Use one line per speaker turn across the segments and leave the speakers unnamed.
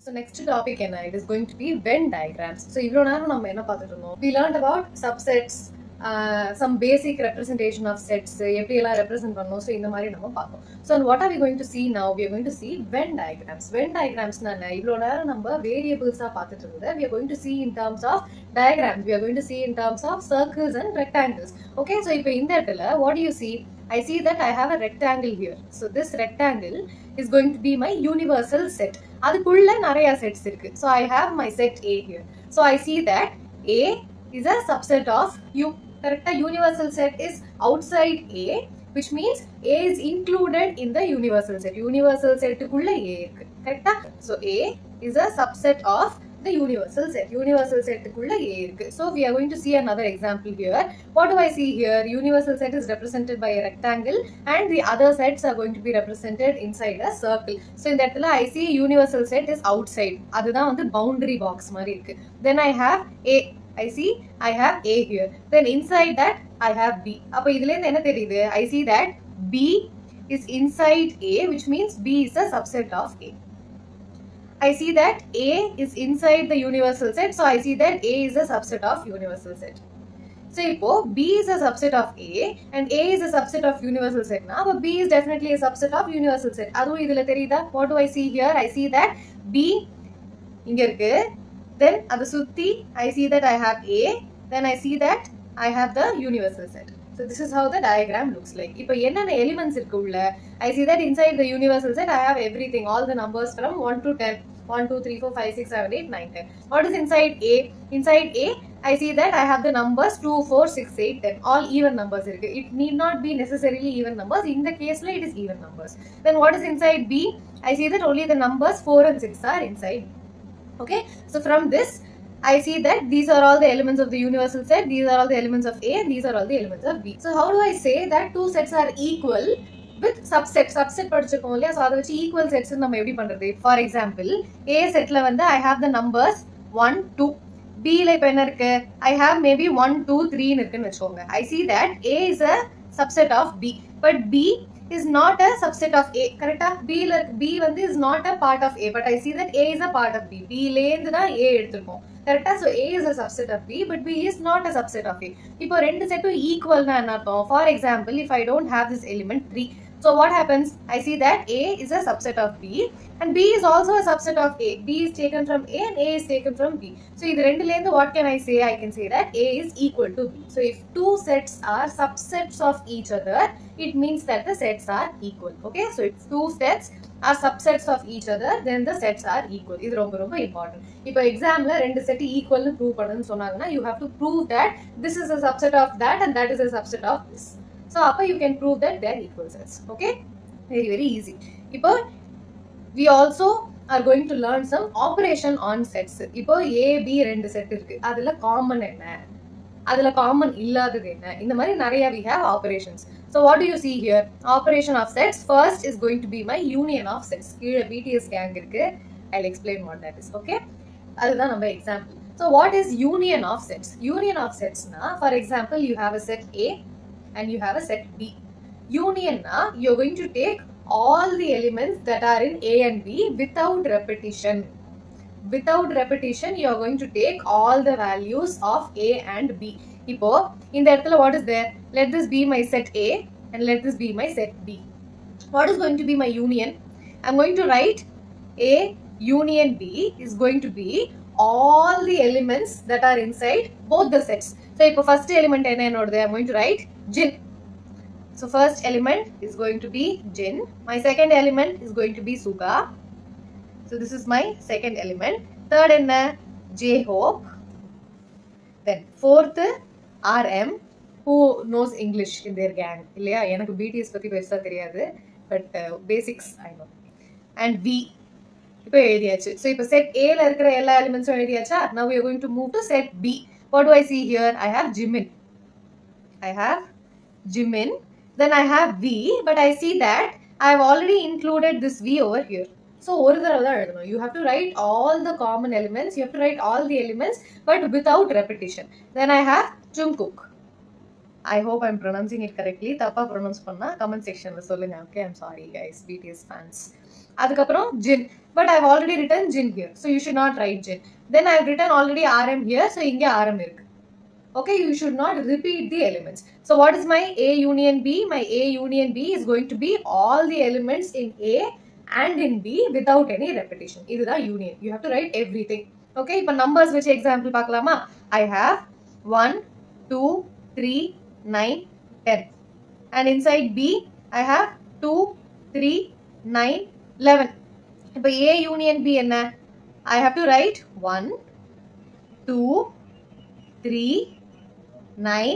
So next topic it is going to be Venn diagrams. So we learned about subsets, some basic representation of sets, represent so what are we going to see now? We are going to see Venn diagrams. Venn diagrams number variables we are going to see in terms of diagrams. We are going to see in terms of circles and rectangles. Okay, so in that what do you see? I see that I have a rectangle here. So this rectangle is going to be my universal set. அதுக்குள்ள நிறைய sets இருக்கு. So I have my set A here. So I see that A is a subset of U. Correct? Universal set is outside A, which means A is included in the universal set. Universal set குள்ள A இருக்கு. Correct? So A is a subset of the universal set. Universal set குள்ள A இருக்கு. So we are going to see another example here. What do I see here? Universal set is represented by a rectangle and the other sets are going to be represented inside a circle. So in that I see universal set is outside. அதுதான் வந்து boundary box மாதிரி இருக்கு. Then I have A. I have A here. Then inside that I have B. அப்ப இதுல இருந்து என்ன தெரியுது? I see that B is inside A, which means B is a subset of A. I see that A is inside the universal set, so I see that A is a subset of universal set. So இப்போ B is a subset of A and A is a subset of universal set na, but B is definitely a subset of universal set. அதுவும் இதுல தெரியுதா? What do I see here? I see that B இங்க இருக்கு. Then அது சுத்தி I see that I have A. Then I see that I have the universal set. So this is how the diagram looks like. இப்போ என்னென்ன elements இருக்கு உள்ள? I see that inside the universal set I have everything, all the numbers from 1 to 10. 1, 2, 3, 4, 5, 6, 7, 8, 9, 10. What is inside A? Inside A, I see that I have the numbers 2, 4, 6, 8, 10. All even numbers. It need not be necessarily even numbers. In the case, it is even numbers. Then what is inside B? I see that only the numbers 4 and 6 are inside. Okay. So from this, I see that these are all the elements of the universal set. These are all the elements of A and these are all the elements of B. So how do I say that two sets are equal with subset படிச்சிருக்கோம் இல்லையா? So அதை வச்சு equal sets நம்ம எப்படி பண்றது? For example A செட்ல வந்து I have the numbers 1, 2. B ல இப்போ என்ன இருக்கு? I have maybe 1, 2, 3 இருக்குன்னு வச்சுக்கோங்க. I see that A is a subset of B, but B is not a subset of A. கரெக்டா? B வந்து is not a part of A, but I see that A is a part of B. B ல இருந்து தான் A எடுத்துருக்கோம். கரெக்டா? So A is a subset of B, but B is not a subset of A. இப்போ ரெண்டு செட்டும் ஈக்குவல்னா என்ன அர்த்தம்? For example, if I don't have this element 3, so what happens? I see that A is a subset of B and B is also a subset of A. B is taken from A and A is taken from B. So in the what can I say? I can say that A is equal to B. So if two sets are subsets of each other, it means that the sets are equal. Okay, so if two sets are subsets of each other, then the sets are equal. This is very important. If exam la rendu set equal nu prove pannu sonnanga, you have to prove that this is a subset of that and that is a subset of this. So appa you can prove that they are equal sets. Okay, very easy. Ipo we also are going to learn some operation on sets. Ipo A B rendu set irukku, adula common enna, adula common illadadhu enna, indha mari nariya we have operations. So what do you see here? Operation of sets first is going to be my union of sets. Here BTS gang irukku, I'll explain what that is. Okay, adudha நம்ம example. So what is union of sets? Union of sets na, for example, you have a set A and you have a set B. Union na, you're going to take all the elements that are in A and B without repetition. Without repetition, you're going to take all the values of A and B. இப்போ இந்த இடத்துல what is there? Let this be my set A and let this be my set B. What is going to be my union? I'm going to write A union B is going to be all the elements that are inside both the sets. So இப்போ first element என்ன என்னோடது? I'm going to write Jin. So first element is going to be Jin. My second element is going to be Suga. So this is my second element. Third enna? J-Hope. Then fourth RM, who knows English in their gang. இல்லையா? எனக்கு BTS பத்தி பெருசா தெரியாது, but basics I know. And V. இப்போ எழுதியாச்சு. So இப்போ set A ல இருக்கிற எல்லா elements எழுதியாச்சா? Now we are going to move to set B. What do I see here? I have Jimin. Then I have V, but I see that I have already included this V over here. So you have to write all the common elements, you have to write all the elements, but without repetition. Then I have Jungkook. I hope I'm pronouncing it correctly. தப்பா pronounce பண்ணா comment sectionல சொல்லுங்க. Okay, I'm sorry guys, BTS fans. அதுக்கப்புறம் gin, but I've already written gin here, so you should not write gin. Then I've written already RM here, so இங்க RM இருக்கு. Okay, you should not repeat the elements. So what is my A union B? My A union B is going to be all the elements in A and in B without any repetition. இதுதான் union. You have to write everything. Okay, இப்போ numbers வச்சு example பார்க்கலாமா? I have 1, 2, 3, 9, 10. And inside B, I have 2, 3, 9, 11. இப்போ A union B என்ன? I have to write 1, 2, 3, 9,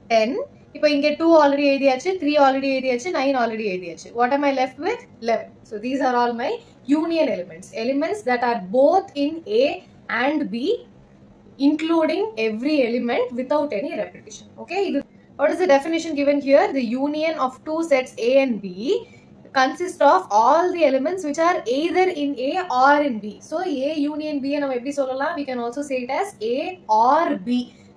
10. இப்போ இங்க 2 already எழுதியாச்சு, 3 already எழுதியாச்சு, 9 already எழுதியாச்சு. What am I left with? 11. So these are all my union elements. Elements that are both in A and B, including every element without any repetition. Okay, what is the definition given here? The union of two sets A and B consists of all the elements which are either in A or in B. So A union B நம்ம எப்படி சொல்லலாம்? We can also say it as A or B,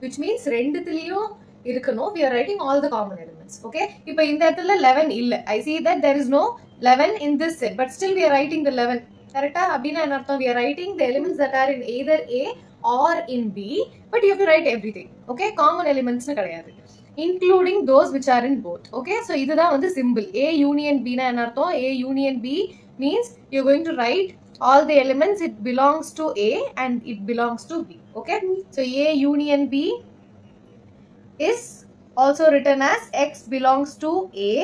which means ரெண்டுத்துலயும் இருக்கணும். We are writing all the common elements. Okay, இப்போ இந்த இடத்துல 11 இல்ல. I see that there is no 11 in this set, but still we are writing the 11. கரெக்டா? அப்படின்னா என்ன அர்த்தம்? We are writing the elements that are in either A or in B, but you have to write everything. Okay, common elements கிடையாது, including those which are in both. Okay, so இதுதான் வந்து symbol. A union B na என்ன அர்த்தம்? A union B means you're going to write all the elements it belongs to A and it belongs to B. Okay, so A union B is also written as X belongs to A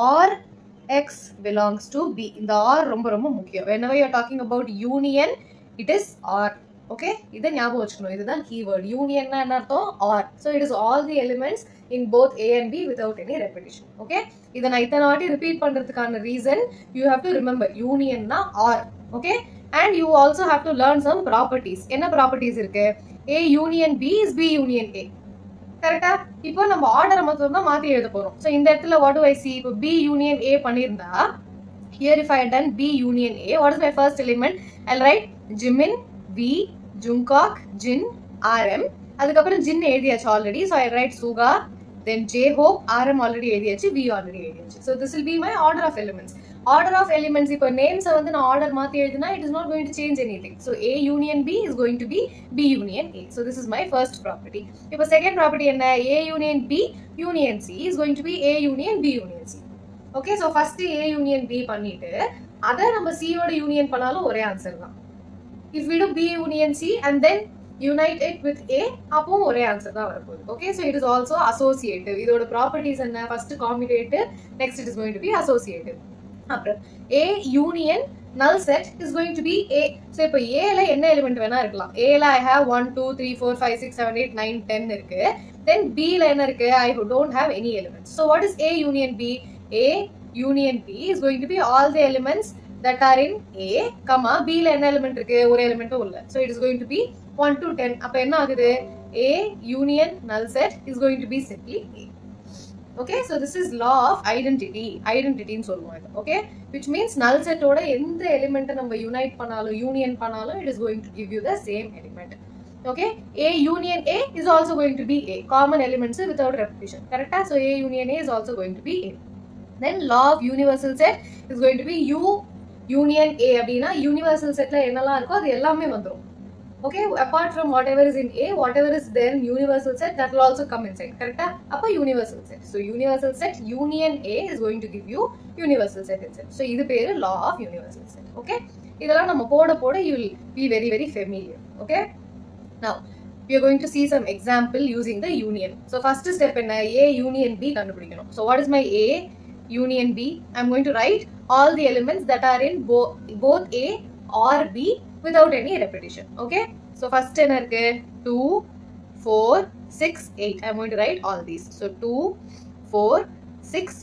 or X belongs to B. இந்த R ரொம்ப ரொம்ப முக்கியம். Whenever you're talking about union, it is R. Okay, இதை ஞாபகம் வச்சுக்கணும். இதுதான் keyword. Union na என்ன அர்த்தம்? R. So it is all the elements in both A and B without any repetition. Okay, இதை நான் இத்தனை வாட்டி repeat பண்றதுக்கான reason, you have to remember union na R. Okay, and you also have to learn some properties. என்ன properties இருக்கு? A union B is B union A. கரெக்டா? இப்போ நம்ம ஆர்டரை மட்டும் தான் மாத்தி எழுத போறோம். So இந்த இடத்துல what do I see? இப்போ B union A பண்ணிருந்தா, here if I had done B union A, what is my first element? I'll write Jimin, V, Jungkook, Jin, RM. அதுக்கப்புறம் Jin எழுதியாச்சு already, so I write Suga, then J-Hope, RM already எழுதியாச்சு, V already எழுதியாச்சு. So this will be my order of elements. Order of elements, இப்போ names வந்து நான் order மாத்தி எழுதினா, it is not going to change anything. So A union B is going to be B union A. So this is my first property. இப்போ second property என்ன? A union B union C is going to be A union B union C. Okay, so first A union B பண்ணிட்டு அதை நம்ம C ஓட union பண்ணாலும் ஒரே answer தான். If we do B union C and then unite it with A, அப்பவும் ஒரே answer தான் வரப்போகுது. Okay, so it is also associative. இதோட ப்ராப்பர்ட்டிஸ் என்ன? first commutative, next it is going to be associative. அப்புறம் A union null set is going to be A. So இப்போ A ல என்ன எலிமெண்ட் வேணா இருக்கலாம். A ல I have 1, 2, 3, 4, 5, 6, 7, 8, 9, 10 இருக்கு. Then B ல என்ன இருக்கு? I don't have any elements. So what is A union B? A union B is going to be all the elements that are in A, B ல என்ன element இருக்கு? ஒரு எலிமெண்ட்டும் இல்ல. So it is going to be 1 to 10. அப்ப என்ன ஆகுது? A union null set is going to be simply A. Okay, so this is law of identity. Identity ன்னு சொல்லுவோம் இது. Okay, which means null set ஓட எந்த எலிமெண்ட் நம்ம unite பண்ணாலும் யூனியன் பண்ணாலும் it is going to give you the same element. Okay, A union A is also going to be A. Common elements without repetition. Correct? So A union A is also going to be A. Then law of universal set is going to be U union A. அப்படின்னா universal setல என்னெல்லாம் இருக்கோ அது எல்லாமே வந்துரும். Okay, apart from whatever is in A, whatever is there in universal set, that will also come inside. Correct? அப்ப universal set. So universal set union A is going to give you universal set itself. So இது பேரு law of universal set. Okay, இதெல்லாம் நம்ம போட you will be very very familiar. Okay, now we are going to see some example using the union. So first step என்ன? A union B கண்டுபிடிக்கணும். So what is my A union B? I'm going to write all the elements that are in both A or B without any repetition. Okay, so first என்ன இருக்கு? 2, 4, 6, 8. I'm going to write all these. So 2, 4, 6,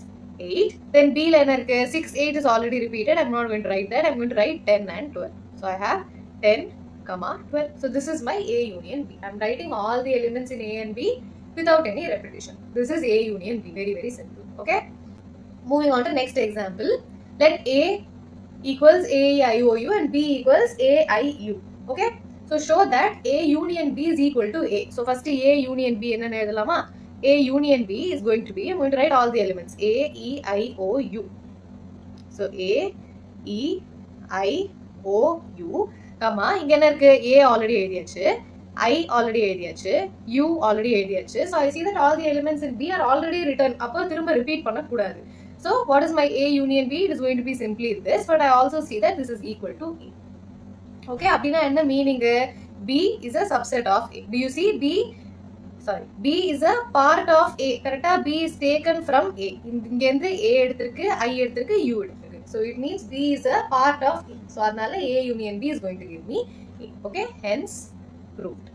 8. Then B ல என்ன இருக்கு? 6, 8 is already repeated. I'm not going to write that. I'm going to write 10 and 12. So I have 10, 12. So this is my A union B. I'm writing all the elements in A and B without any repetition. This is A union B. Very very simple. Okay, moving on to next example. Let A equals AEIOU and B equals AIU. Okay, so show that A union B is equal to A. So first A union B என்ன எழுதலாமா? A union B is going to be, I'm going to write all the elements. A, E, I, O, U. So A, E, I, O, U, comma, இங்க என்ன இருக்கு? A already எழுதியாச்சு, I already எழுதியாச்சு, U already எழுதியாச்சு. So I see that all the elements in B are already written. அப்போ திரும்ப repeat பண்ணக்கூடாது. So what is my A union B? It is going to be simply this, but I also see that this is equal to A. Okay, அப்படின்னா என்ன meaning? B is a subset of A. Do you see B? Sorry, B is a part of A. Correct? B is taken from A. இங்க இருந்து A எடுத்திருக்கு, I எடுத்திருக்கு, U எடுத்திருக்கு. So it means B is a part of A. So அதனால A union B is going to give me A. Okay, hence proved.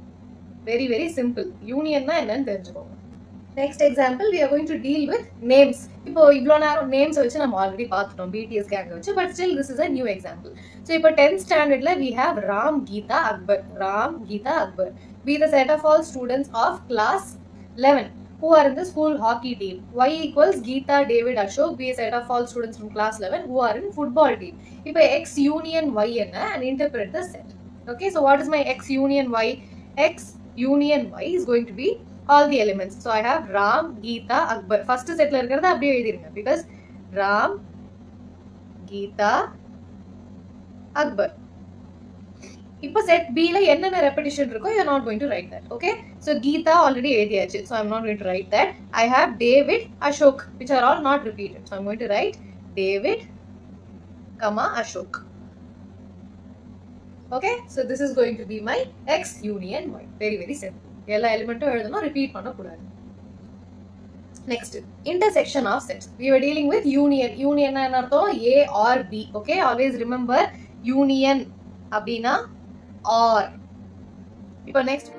Very very simple. Union na என்னன்னு தெரிஞ்சுக்கோங்க. Next example, we are going to deal with names. இப்போ இவ்வளோ நேரம் names வச்சு நம்ம already பார்த்துட்டோம் BTS கேங்க வச்சு, but still this is a new example. So இப்போ 10th ஸ்டாண்டர்ட்ல we have Ram Geetha Akbar. Ram Geetha Akbar be the set of all students of class 11 who are in the school hockey team. Y equals Geeta, David, Ashok be a set of all students from class 11 who are in football team. இப்போ X union Y என்ன and interpret the set. Okay, so what is my X union Y? X union Y is going to be all the elements. So I have Ram, Geeta, Akbar. First set la irukradha அப்படியே எழுதிருங்க because Ram, Geeta, Akbar. இப்போ set B ல என்னென்ன repetition இருக்கோ you are not going to write that. Okay, so Geeta already எழுதியாச்சு, so I am not going to write that. I have David, Ashok, which are all not repeated, so I am going to write David, comma Ashok. Okay, so this is going to be my X union Y. Very very simple. எல்லா எலிமெண்ட்டும் எழுதணும், repeat பண்ணக்கூடாது. Next, intersection of sets. we were dealing with union. Union என்ன அர்த்தம்? A or B. Okay, always remember union அப்படின்னா or. இப்போ next